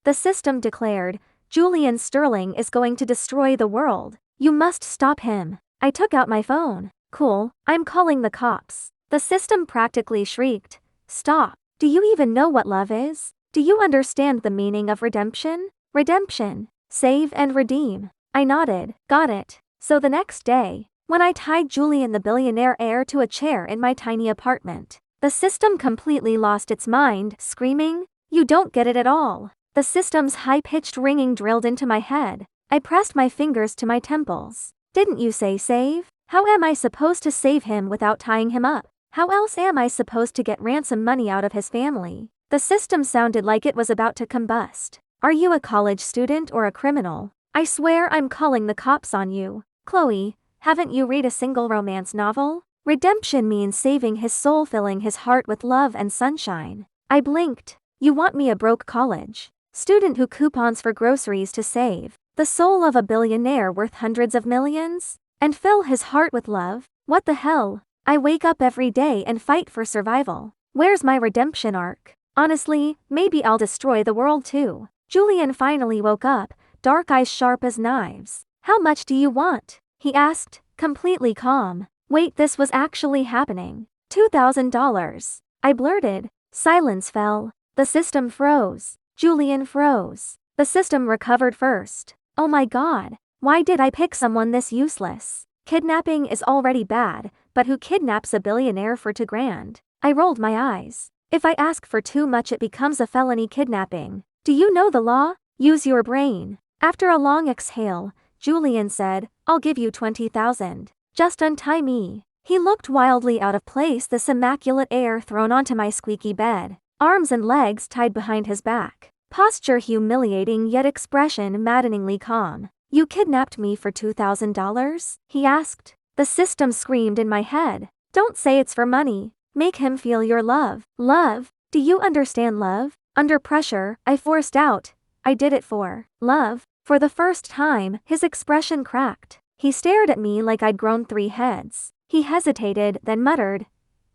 The system declared, Julian Sterling is going to destroy the world. You must stop him. I took out my phone. Cool, I'm calling the cops. The system practically shrieked. Stop. Do you even know what love is? Do you understand the meaning of redemption? Redemption. Save and redeem. I nodded. Got it. So the next day, when I tied Julian the billionaire heir to a chair in my tiny apartment, the system completely lost its mind, screaming, "You don't get it at all." The system's high-pitched ringing drilled into my head. I pressed my fingers to my temples. Didn't you say save? How am I supposed to save him without tying him up? How else am I supposed to get ransom money out of his family? The system sounded like it was about to combust. Are you a college student or a criminal? I swear I'm calling the cops on you. Chloe, haven't you read a single romance novel? Redemption means saving his soul, filling his heart with love and sunshine. I blinked. You want me a broke college student who coupons for groceries to save the soul of a billionaire worth hundreds of millions? And fill his heart with love? What the hell? I wake up every day and fight for survival. Where's my redemption arc? Honestly, maybe I'll destroy the world too. Julian finally woke up, dark eyes sharp as knives. How much do you want? He asked, completely calm. Wait, this was actually happening. $2,000. I blurted. Silence fell. The system froze. Julian froze. The system recovered first. Oh my god. Why did I pick someone this useless? Kidnapping is already bad, but who kidnaps a billionaire for $2,000? I rolled my eyes. If I ask for too much, it becomes a felony kidnapping. Do you know the law? Use your brain. After a long exhale, Julian said, I'll give you $20,000. Just untie me. He looked wildly out of place, this immaculate heir thrown onto my squeaky bed, arms and legs tied behind his back, posture humiliating yet expression maddeningly calm. You kidnapped me for $2,000? He asked. The system screamed in my head. Don't say it's for money. Make him feel your love. Love? Do you understand love? Under pressure, I forced out. I did it for love. For the first time, his expression cracked. He stared at me like I'd grown 3 heads. He hesitated, then muttered,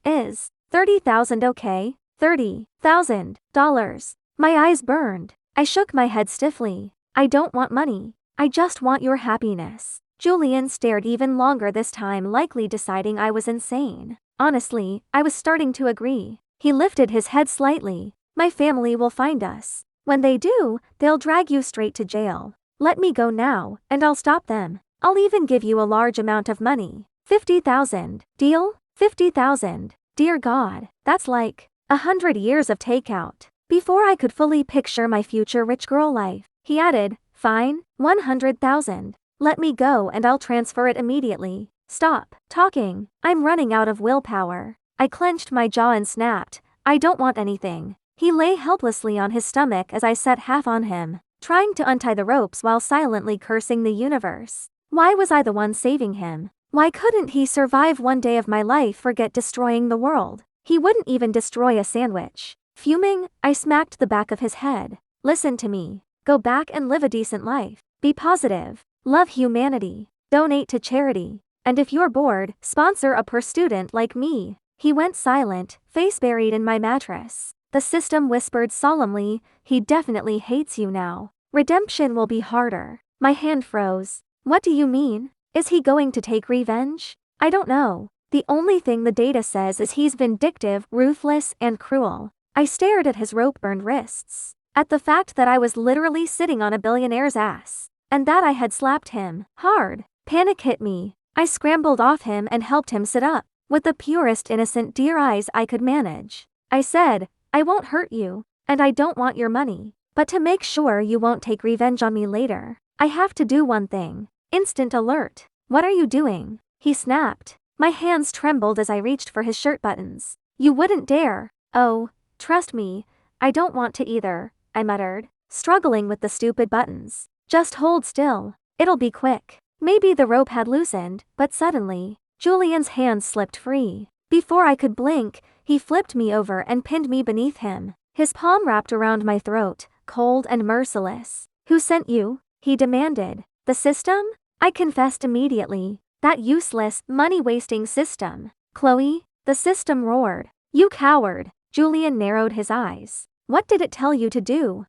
Is $30,000 okay? $30,000. My eyes burned. I shook my head stiffly. I don't want money. I just want your happiness. Julian stared even longer this time, likely deciding I was insane. Honestly, I was starting to agree. He lifted his head slightly. My family will find us. When they do, they'll drag you straight to jail. Let me go now, and I'll stop them. I'll even give you a large amount of money. 50,000. Deal? 50,000. Dear God, that's like 100 years of takeout. Before I could fully picture my future rich girl life, he added, Fine, 100,000. Let me go and I'll transfer it immediately. Stop talking. I'm running out of willpower. I clenched my jaw and snapped, I don't want anything. He lay helplessly on his stomach as I sat half on him, trying to untie the ropes while silently cursing the universe. Why was I the one saving him? Why couldn't he survive one day of my life, forget destroying the world? He wouldn't even destroy a sandwich. Fuming, I smacked the back of his head. Listen to me. Go back and live a decent life. Be positive. Love humanity. Donate to charity. And if you're bored, sponsor a per student like me. He went silent, face buried in my mattress. The system whispered solemnly, he definitely hates you now. Redemption will be harder. My hand froze. What do you mean? Is he going to take revenge? I don't know. The only thing the data says is he's vindictive, ruthless, and cruel. I stared at his rope-burned wrists. At the fact that I was literally sitting on a billionaire's ass. And that I had slapped him hard. Panic hit me. I scrambled off him and helped him sit up. With the purest innocent dear eyes I could manage. I said, I won't hurt you. And I don't want your money. But to make sure you won't take revenge on me later, I have to do one thing. Instant alert. What are you doing? He snapped. My hands trembled as I reached for his shirt buttons. You wouldn't dare. Oh, trust me, I don't want to either, I muttered, struggling with the stupid buttons. Just hold still. It'll be quick. Maybe the rope had loosened, but suddenly, Julian's hands slipped free. Before I could blink, he flipped me over and pinned me beneath him. His palm wrapped around my throat, cold and merciless. Who sent you? He demanded. The system? I confessed immediately. That useless, money-wasting system. Chloe, the system roared. You coward. Julian narrowed his eyes. What did it tell you to do?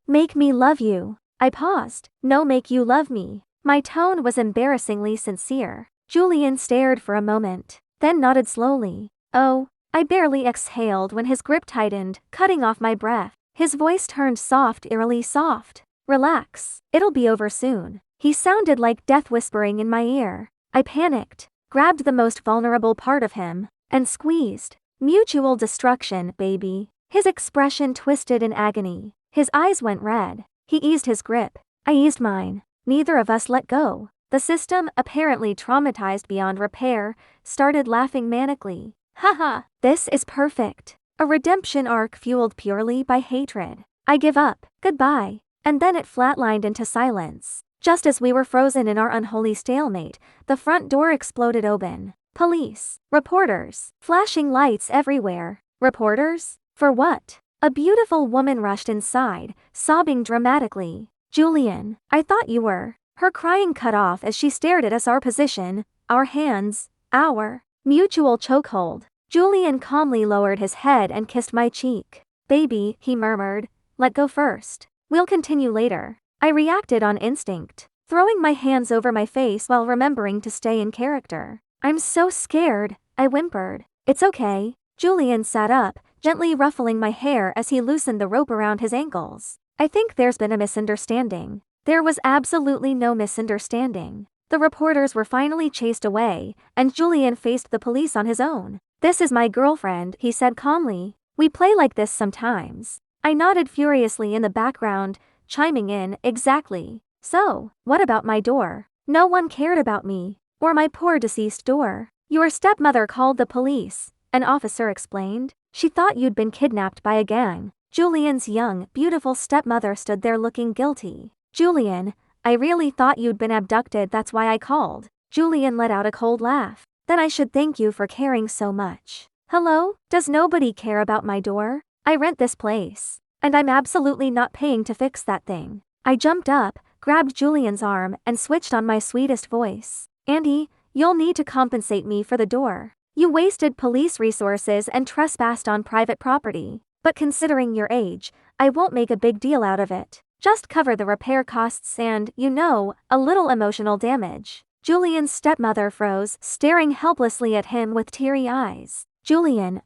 Make me love you. I paused. No, make you love me. My tone was embarrassingly sincere. Julian stared for a moment, then nodded slowly. Oh, I barely exhaled when his grip tightened, cutting off my breath. His voice turned soft, eerily soft. Relax. It'll be over soon. He sounded like death whispering in my ear. I panicked, grabbed the most vulnerable part of him, and squeezed. Mutual destruction, baby. His expression twisted in agony. His eyes went red. He eased his grip. I eased mine. Neither of us let go. The system, apparently traumatized beyond repair, started laughing manically. Haha, this is perfect. A redemption arc fueled purely by hatred. I give up. Goodbye. And then it flatlined into silence. Just as we were frozen in our unholy stalemate, the front door exploded open. Police. Reporters. Flashing lights everywhere. Reporters? For what? A beautiful woman rushed inside, sobbing dramatically. Julian, I thought you were. Her crying cut off as she stared at us, our position, our hands, our mutual chokehold. Julian calmly lowered his head and kissed my cheek. Baby, he murmured, let go first. We'll continue later. I reacted on instinct, throwing my hands over my face while remembering to stay in character. I'm so scared, I whimpered. It's okay. Julian sat up, gently ruffling my hair as he loosened the rope around his ankles. I think there's been a misunderstanding. There was absolutely no misunderstanding. The reporters were finally chased away, and Julian faced the police on his own. This is my girlfriend, he said calmly. We play like this sometimes. I nodded furiously in the background, chiming in, exactly. So, what about my door? No one cared about me, or my poor deceased door. Your stepmother called the police, an officer explained. She thought you'd been kidnapped by a gang. Julian's young, beautiful stepmother stood there looking guilty. Julian, I really thought you'd been abducted, that's why I called. Julian let out a cold laugh. Then I should thank you for caring so much. Hello? Does nobody care about my door? I rent this place. And I'm absolutely not paying to fix that thing. I jumped up, grabbed Julian's arm, and switched on my sweetest voice. Andy, you'll need to compensate me for the door. You wasted police resources and trespassed on private property. But considering your age, I won't make a big deal out of it. Just cover the repair costs and, a little emotional damage. Julian's stepmother froze, staring helplessly at him with teary eyes. Julian,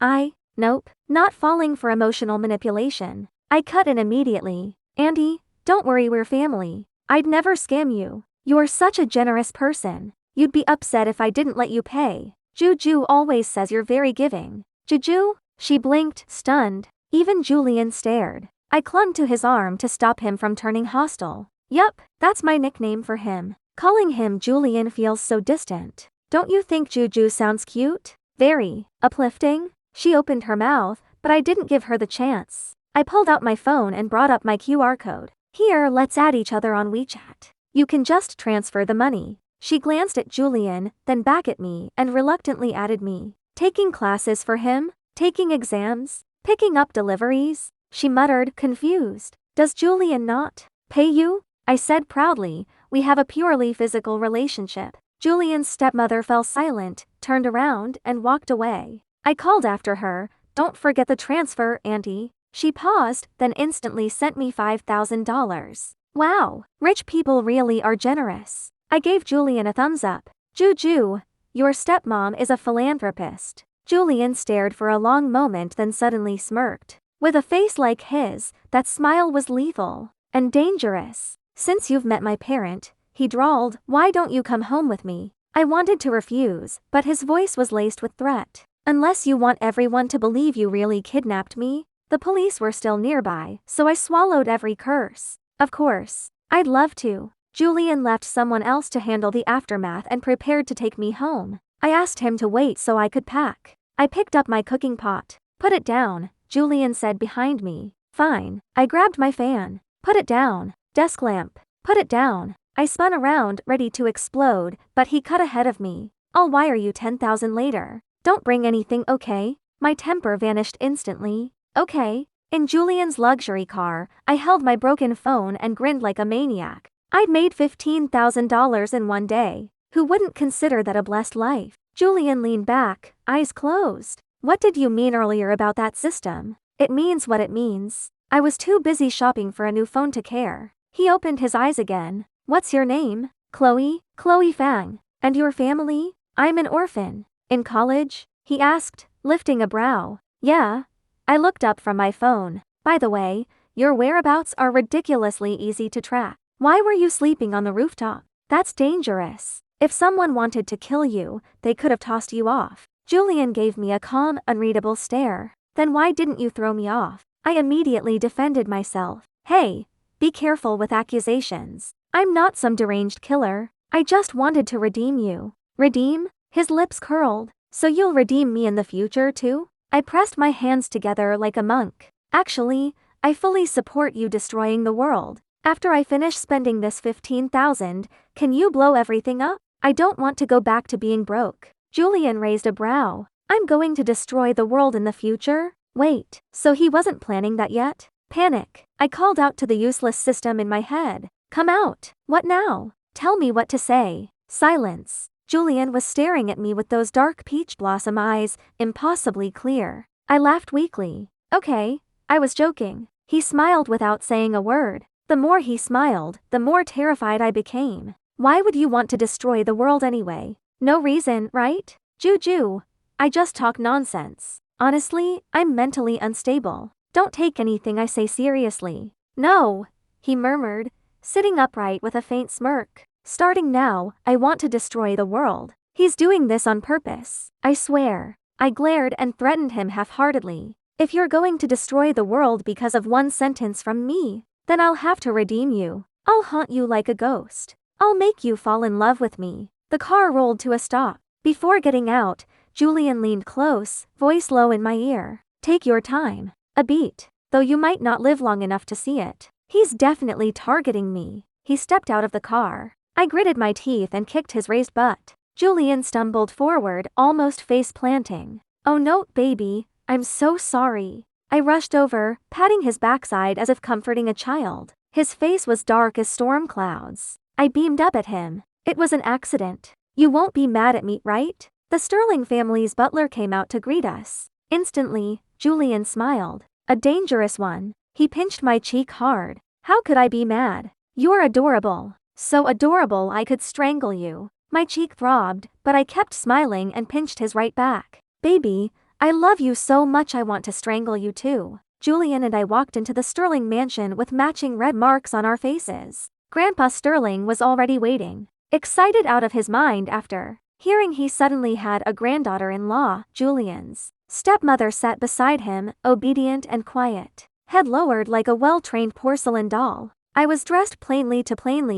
nope, not falling for emotional manipulation. I cut in immediately. Andy, don't worry, we're family. I'd never scam you. You're such a generous person. You'd be upset if I didn't let you pay. Juju always says you're very giving. Juju? She blinked, stunned. Even Julian stared. I clung to his arm to stop him from turning hostile. Yup, that's my nickname for him. Calling him Julian feels so distant. Don't you think Juju sounds cute? Very uplifting? She opened her mouth, but I didn't give her the chance. I pulled out my phone and brought up my QR code. Here, let's add each other on WeChat. You can just transfer the money. She glanced at Julian, then back at me, and reluctantly added me. Taking classes for him? Taking exams? Picking up deliveries? She muttered, confused. Does Julian not pay you? I said proudly, we have a purely physical relationship. Julian's stepmother fell silent, turned around, and walked away. I called after her, don't forget the transfer, Auntie. She paused, then instantly sent me $5,000. Wow, rich people really are generous. I gave Julian a thumbs up. Juju, your stepmom is a philanthropist. Julian stared for a long moment, then suddenly smirked. With a face like his, that smile was lethal and dangerous. Since you've met my parent, he drawled, why don't you come home with me? I wanted to refuse, but his voice was laced with threat. Unless you want everyone to believe you really kidnapped me. The police were still nearby, so I swallowed every curse. Of course, I'd love to. Julian left someone else to handle the aftermath and prepared to take me home. I asked him to wait so I could pack. I picked up my cooking pot. Put it down, Julian said behind me. Fine. I grabbed my fan. Put it down. Desk lamp. Put it down. I spun around, ready to explode, but he cut ahead of me. I'll wire you 10,000 later. Don't bring anything, okay? My temper vanished instantly. Okay. In Julian's luxury car, I held my broken phone and grinned like a maniac. I'd made $15,000 in one day. Who wouldn't consider that a blessed life? Julian leaned back, eyes closed. What did you mean earlier about that system? It means what it means. I was too busy shopping for a new phone to care. He opened his eyes again. What's your name? Chloe? Chloe Fang. And your family? I'm an orphan. In college? He asked, lifting a brow. Yeah. I looked up from my phone. By the way, your whereabouts are ridiculously easy to track. Why were you sleeping on the rooftop? That's dangerous. If someone wanted to kill you, they could have tossed you off. Julian gave me a calm, unreadable stare. Then why didn't you throw me off? I immediately defended myself. Hey, be careful with accusations. I'm not some deranged killer. I just wanted to redeem you. Redeem? His lips curled. So you'll redeem me in the future too? I pressed my hands together like a monk. Actually, I fully support you destroying the world. After I finish spending this 15,000, can you blow everything up? I don't want to go back to being broke. Julian raised a brow. I'm going to destroy the world in the future? Wait, so he wasn't planning that yet? Panic. I called out to the useless system in my head. Come out. What now? Tell me what to say. Silence. Julian was staring at me with those dark peach blossom eyes, impossibly clear. I laughed weakly. Okay, I was joking. He smiled without saying a word. The more he smiled, the more terrified I became. Why would you want to destroy the world anyway? No reason, right? Juju. I just talk nonsense. Honestly, I'm mentally unstable. Don't take anything I say seriously. No, he murmured, sitting upright with a faint smirk. Starting now, I want to destroy the world. He's doing this on purpose. I swear. I glared and threatened him half-heartedly. If you're going to destroy the world because of one sentence from me, then I'll have to redeem you. I'll haunt you like a ghost. I'll make you fall in love with me. The car rolled to a stop. Before getting out, Julian leaned close, voice low in my ear. Take your time. A beat. Though you might not live long enough to see it. He's definitely targeting me. He stepped out of the car. I gritted my teeth and kicked his raised butt. Julian stumbled forward, almost face-planting. Oh no, baby, I'm so sorry. I rushed over, patting his backside as if comforting a child. His face was dark as storm clouds. I beamed up at him. It was an accident. You won't be mad at me, right? The Sterling family's butler came out to greet us. Instantly, Julian smiled. A dangerous one. He pinched my cheek hard. How could I be mad? You're adorable. So adorable I could strangle you. My cheek throbbed, but I kept smiling and pinched his right back. Baby, I love you so much I want to strangle you too. Julian and I walked into the Sterling mansion with matching red marks on our faces. Grandpa Sterling was already waiting, excited out of his mind after hearing he suddenly had a granddaughter-in-law. Julian's stepmother sat beside him, obedient and quiet, head lowered like a well-trained porcelain doll. I was dressed plainly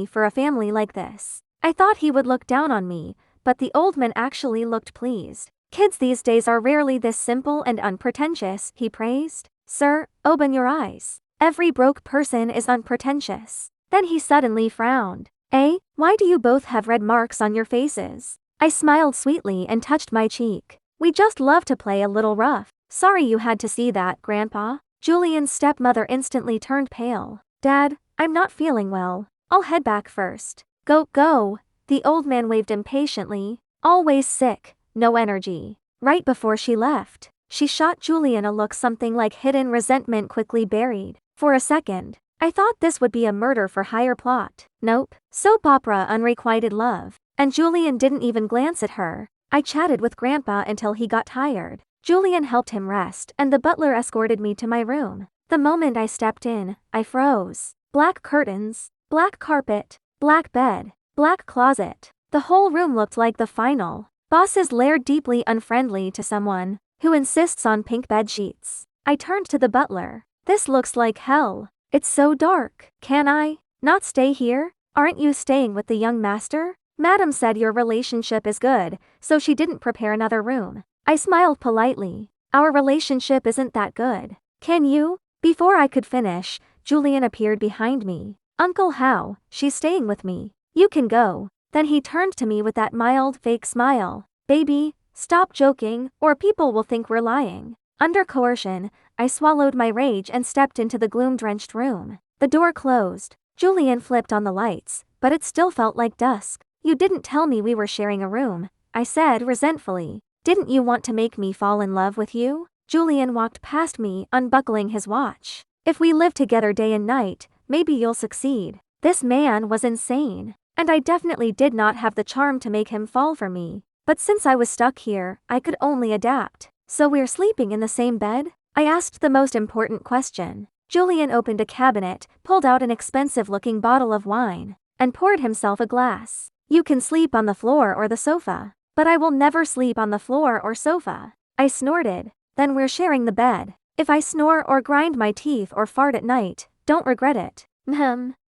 for a family like this. I thought he would look down on me, but the old man actually looked pleased. Kids these days are rarely this simple and unpretentious, he praised. Sir, open your eyes. Every broke person is unpretentious. Then he suddenly frowned. Eh? Why do you both have red marks on your faces? I smiled sweetly and touched my cheek. We just love to play a little rough. Sorry you had to see that, Grandpa. Julian's stepmother instantly turned pale. Dad, I'm not feeling well. I'll head back first. Go. The old man waved impatiently. Always sick, no energy. Right before she left, she shot Julian a look something like hidden resentment quickly buried. For a second, I thought this would be a murder-for-hire plot. Nope. Soap opera unrequited love. And Julian didn't even glance at her. I chatted with Grandpa until he got tired. Julian helped him rest and the butler escorted me to my room. The moment I stepped in, I froze. Black curtains, black carpet, black bed, black closet. The whole room looked like the final boss's lair, deeply unfriendly to someone who insists on pink bed sheets. I turned to the butler. This looks like hell. It's so dark. Can I not stay here? Aren't you staying with the young master? Madam said your relationship is good, so she didn't prepare another room. I smiled politely. Our relationship isn't that good. Can you? Before I could finish, Julian appeared behind me. Uncle How, she's staying with me. You can go. Then he turned to me with that mild, fake smile. Baby, stop joking, or people will think we're lying. Under coercion, I swallowed my rage and stepped into the gloom-drenched room. The door closed. Julian flipped on the lights, but it still felt like dusk. You didn't tell me we were sharing a room, I said resentfully. Didn't you want to make me fall in love with you? Julian walked past me, unbuckling his watch. If we live together day and night, maybe you'll succeed. This man was insane. And I definitely did not have the charm to make him fall for me. But since I was stuck here, I could only adapt. So we're sleeping in the same bed? I asked the most important question. Julian opened a cabinet, pulled out an expensive-looking bottle of wine, and poured himself a glass. You can sleep on the floor or the sofa. But I will never sleep on the floor or sofa. I snorted. Then we're sharing the bed. If I snore or grind my teeth or fart at night, don't regret it.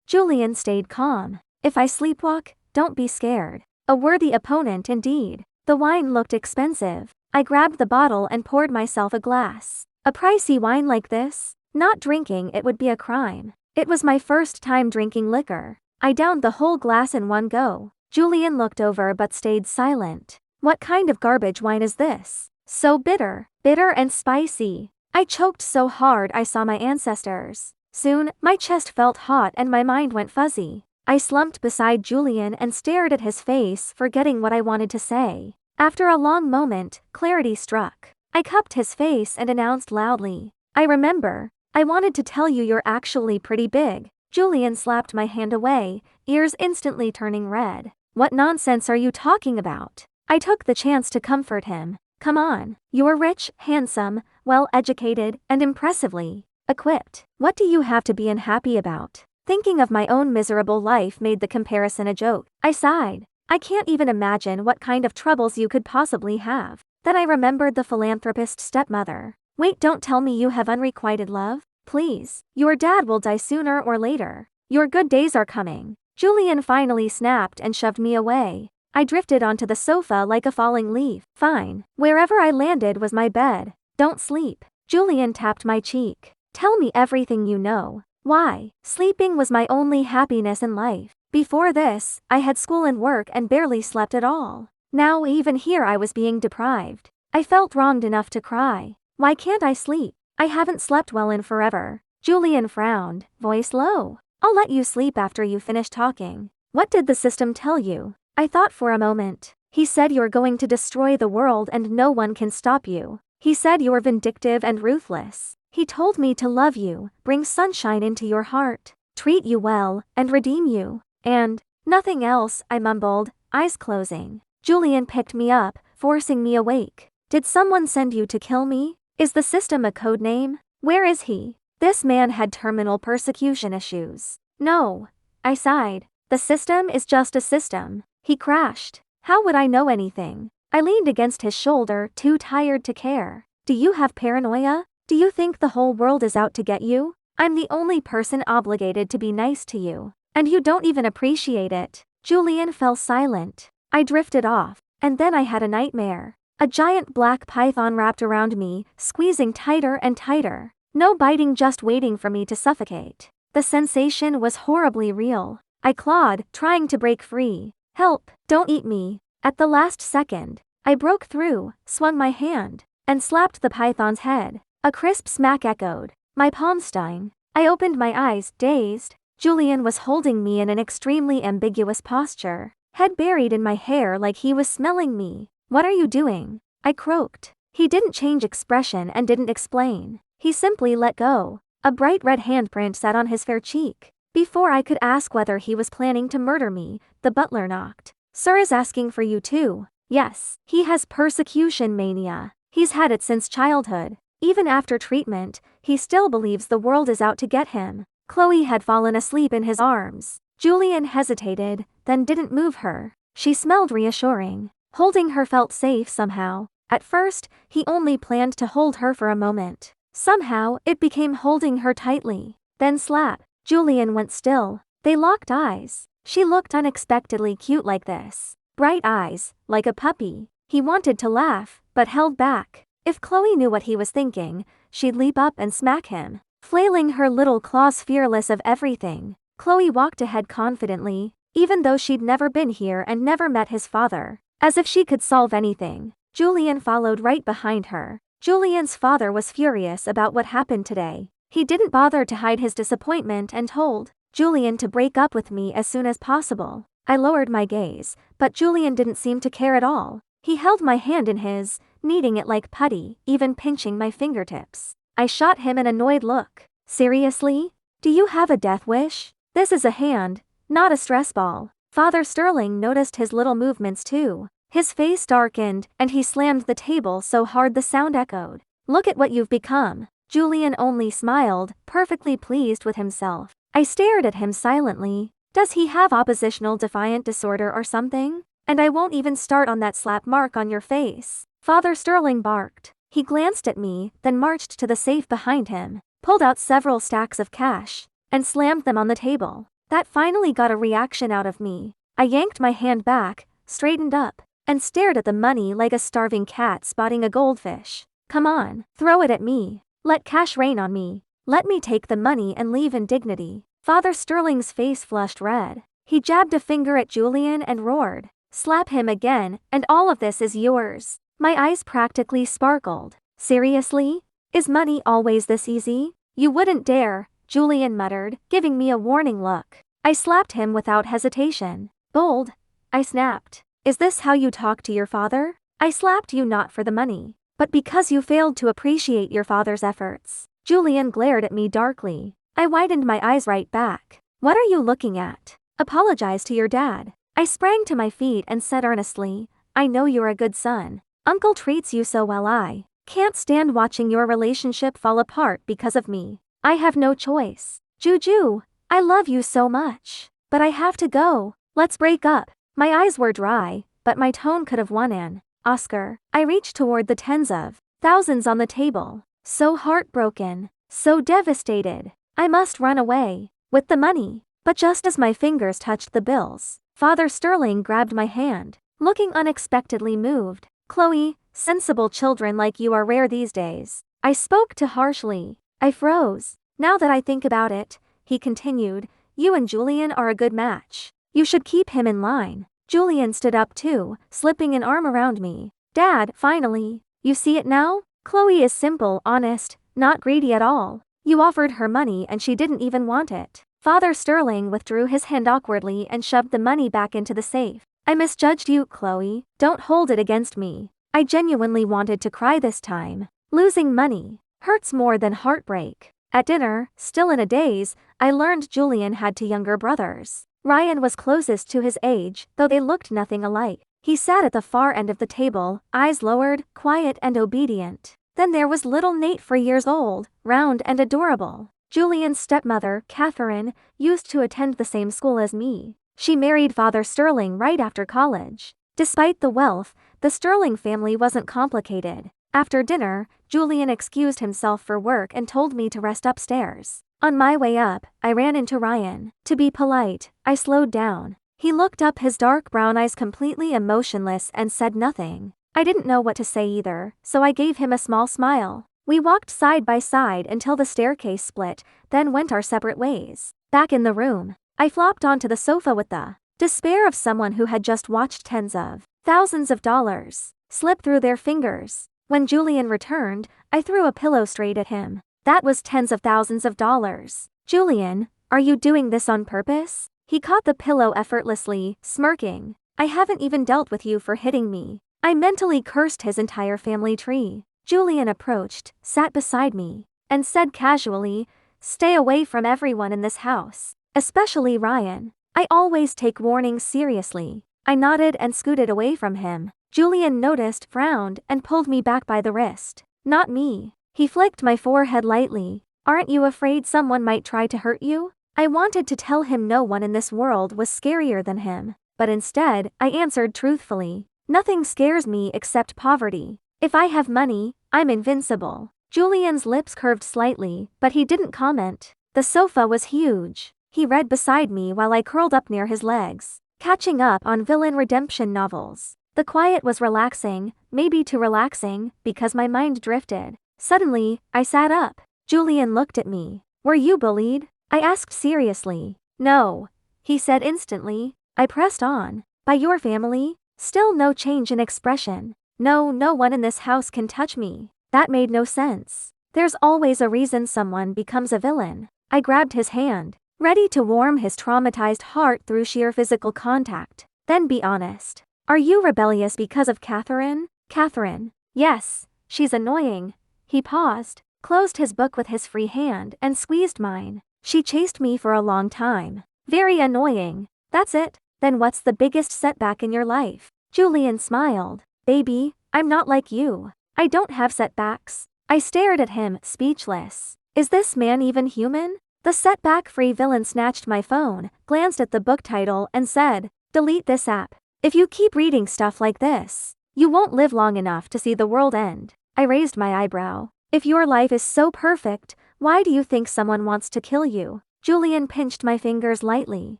Julian stayed calm. If I sleepwalk, don't be scared. A worthy opponent indeed. The wine looked expensive. I grabbed the bottle and poured myself a glass. A pricey wine like this? Not drinking it would be a crime. It was my first time drinking liquor. I downed the whole glass in one go. Julian looked over but stayed silent. What kind of garbage wine is this? So bitter. Bitter and spicy. I choked so hard I saw my ancestors. Soon, my chest felt hot and my mind went fuzzy. I slumped beside Julian and stared at his face, forgetting what I wanted to say. After a long moment, clarity struck. I cupped his face and announced loudly, I remember. I wanted to tell you you're actually pretty big. Julian slapped my hand away, ears instantly turning red. What nonsense are you talking about? I took the chance to comfort him. Come on. You're rich, handsome, well-educated, and impressively equipped. What do you have to be unhappy about? Thinking of my own miserable life made the comparison a joke. I sighed. I can't even imagine what kind of troubles you could possibly have. Then I remembered the philanthropist stepmother. Wait, don't tell me you have unrequited love? Please. Your dad will die sooner or later. Your good days are coming. Julian finally snapped and shoved me away. I drifted onto the sofa like a falling leaf. Fine. Wherever I landed was my bed. Don't sleep. Julian tapped my cheek. Tell me everything you know. Why? Sleeping was my only happiness in life. Before this, I had school and work and barely slept at all. Now even here I was being deprived. I felt wronged enough to cry. Why can't I sleep? I haven't slept well in forever. Julian frowned, voice low. I'll let you sleep after you finish talking. What did the system tell you? I thought for a moment. He said you're going to destroy the world and no one can stop you. He said you're vindictive and ruthless. He told me to love you, bring sunshine into your heart, treat you well, and redeem you. And nothing else, I mumbled, eyes closing. Julian picked me up, forcing me awake. Did someone send you to kill me? Is the system a code name? Where is he? This man had terminal persecution issues. No. I sighed. The system is just a system. He crashed. How would I know anything? I leaned against his shoulder, too tired to care. Do you have paranoia? Do you think the whole world is out to get you? I'm the only person obligated to be nice to you. And you don't even appreciate it. Julian fell silent. I drifted off. And then I had a nightmare. A giant black python wrapped around me, squeezing tighter and tighter. No biting, just waiting for me to suffocate. The sensation was horribly real. I clawed, trying to break free. Help, don't eat me. At the last second, I broke through, swung my hand, and slapped the python's head. A crisp smack echoed. My palm stung. I opened my eyes, dazed. Julian was holding me in an extremely ambiguous posture, head buried in my hair like he was smelling me. What are you doing? I croaked. He didn't change expression and didn't explain. He simply let go. A bright red handprint sat on his fair cheek. Before I could ask whether he was planning to murder me, the butler knocked. Sir is asking for you too. Yes, he has persecution mania. He's had it since childhood. Even after treatment, he still believes the world is out to get him. Chloe had fallen asleep in his arms. Julian hesitated, then didn't move her. She smelled reassuring. Holding her felt safe somehow. At first, he only planned to hold her for a moment. Somehow, it became holding her tightly. Then slap. Julian went still. They locked eyes. She looked unexpectedly cute like this. Bright eyes, like a puppy. He wanted to laugh, but held back. If Chloe knew what he was thinking, she'd leap up and smack him, flailing her little claws fearless of everything. Chloe walked ahead confidently, even though she'd never been here and never met his father. As if she could solve anything. Julian followed right behind her. Julian's father was furious about what happened today. He didn't bother to hide his disappointment and told Julian to break up with me as soon as possible. I lowered my gaze, but Julian didn't seem to care at all. He held my hand in his, kneading it like putty, even pinching my fingertips. I shot him an annoyed look. Seriously? Do you have a death wish? This is a hand, not a stress ball. Father Sterling noticed his little movements too. His face darkened, and he slammed the table so hard the sound echoed. Look at what you've become. Julian only smiled, perfectly pleased with himself. I stared at him silently. Does he have oppositional defiant disorder or something? And I won't even start on that slap mark on your face. Father Sterling barked. He glanced at me, then marched to the safe behind him, pulled out several stacks of cash, and slammed them on the table. That finally got a reaction out of me. I yanked my hand back, straightened up, and stared at the money like a starving cat spotting a goldfish. Come on, throw it at me. Let cash rain on me. Let me take the money and leave in dignity. Father Sterling's face flushed red. He jabbed a finger at Julian and roared. Slap him again, and all of this is yours. My eyes practically sparkled. Seriously? Is money always this easy? You wouldn't dare, Julian muttered, giving me a warning look. I slapped him without hesitation. Bold, I snapped. Is this how you talk to your father? I slapped you not for the money, but because you failed to appreciate your father's efforts. Julian glared at me darkly. I widened my eyes right back. What are you looking at? Apologize to your dad. I sprang to my feet and said earnestly, I know you're a good son. Uncle treats you so well. I can't stand watching your relationship fall apart because of me. I have no choice. Juju, I love you so much. But I have to go. Let's break up. My eyes were dry, but my tone could have won an Oscar. I reached toward the tens of thousands on the table. So heartbroken. So devastated. I must run away. With the money. But just as my fingers touched the bills, Father Sterling grabbed my hand, looking unexpectedly moved. Chloe, sensible children like you are rare these days. I spoke too harshly. I froze. Now that I think about it, he continued, you and Julian are a good match. You should keep him in line. Julian stood up too, slipping an arm around me. Dad, finally. You see it now? Chloe is simple, honest, not greedy at all. You offered her money and she didn't even want it. Father Sterling withdrew his hand awkwardly and shoved the money back into the safe. I misjudged you, Chloe. Don't hold it against me. I genuinely wanted to cry this time. Losing money hurts more than heartbreak. At dinner, still in a daze, I learned Julian had two younger brothers. Ryan was closest to his age, though they looked nothing alike. He sat at the far end of the table, eyes lowered, quiet and obedient. Then there was little Nate, 4 years old, round and adorable. Julian's stepmother, Catherine, used to attend the same school as me. She married Father Sterling right after college. Despite the wealth, the Sterling family wasn't complicated. After dinner, Julian excused himself for work and told me to rest upstairs. On my way up, I ran into Ryan. To be polite, I slowed down. He looked up, his dark brown eyes completely emotionless, and said nothing. I didn't know what to say either, so I gave him a small smile. We walked side by side until the staircase split, then went our separate ways. Back in the room, I flopped onto the sofa with the despair of someone who had just watched tens of thousands of dollars slip through their fingers. When Julian returned, I threw a pillow straight at him. That was tens of thousands of dollars. Julian, are you doing this on purpose? He caught the pillow effortlessly, smirking. I haven't even dealt with you for hitting me. I mentally cursed his entire family tree. Julian approached, sat beside me, and said casually, stay away from everyone in this house, especially Ryan. I always take warnings seriously. I nodded and scooted away from him. Julian noticed, frowned, and pulled me back by the wrist. Not me. He flicked my forehead lightly. Aren't you afraid someone might try to hurt you? I wanted to tell him no one in this world was scarier than him, but instead, I answered truthfully. Nothing scares me except poverty. If I have money, I'm invincible. Julian's lips curved slightly, but he didn't comment. The sofa was huge. He read beside me while I curled up near his legs, catching up on villain redemption novels. The quiet was relaxing, maybe too relaxing, because my mind drifted. Suddenly, I sat up. Julian looked at me. Were you bullied? I asked seriously. No, he said instantly. I pressed on. By your family? Still no change in expression. No, no one in this house can touch me. That made no sense. There's always a reason someone becomes a villain. I grabbed his hand, ready to warm his traumatized heart through sheer physical contact. Then be honest. Are you rebellious because of Catherine? Catherine. Yes, she's annoying. He paused. closed his book with his free hand, and squeezed mine. She chased me for a long time. Very annoying. That's it? Then what's the biggest setback in your life? Julian smiled. Baby, I'm not like you. I don't have setbacks. I stared at him, speechless. Is this man even human? The setback-free villain snatched my phone, glanced at the book title, and said, delete this app. If you keep reading stuff like this, you won't live long enough to see the world end. I raised my eyebrow. If your life is so perfect, why do you think someone wants to kill you? Julian pinched my fingers lightly.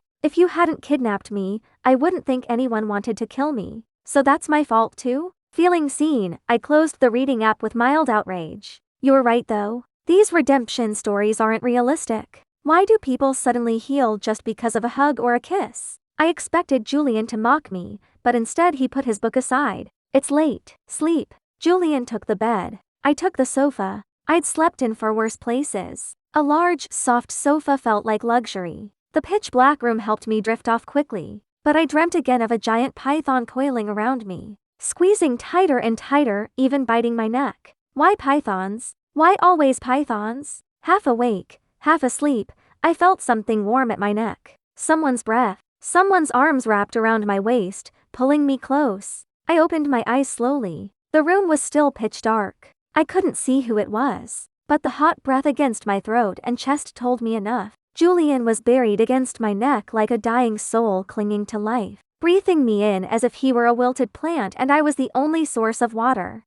If you hadn't kidnapped me, I wouldn't think anyone wanted to kill me. So that's my fault too? Feeling seen, I closed the reading app with mild outrage. You're right though. These redemption stories aren't realistic. Why do people suddenly heal just because of a hug or a kiss? I expected Julian to mock me, but instead he put his book aside. It's late. Sleep. Julian took the bed. I took the sofa. I'd slept in far worse places. A large, soft sofa felt like luxury. The pitch-black room helped me drift off quickly, but I dreamt again of a giant python coiling around me, squeezing tighter and tighter, even biting my neck. Why pythons? Why always pythons? Half awake, half asleep, I felt something warm at my neck. Someone's breath. Someone's arms wrapped around my waist, pulling me close. I opened my eyes slowly. The room was still pitch dark. I couldn't see who it was, but the hot breath against my throat and chest told me enough. Julian was buried against my neck like a dying soul clinging to life, breathing me in as if he were a wilted plant and I was the only source of water.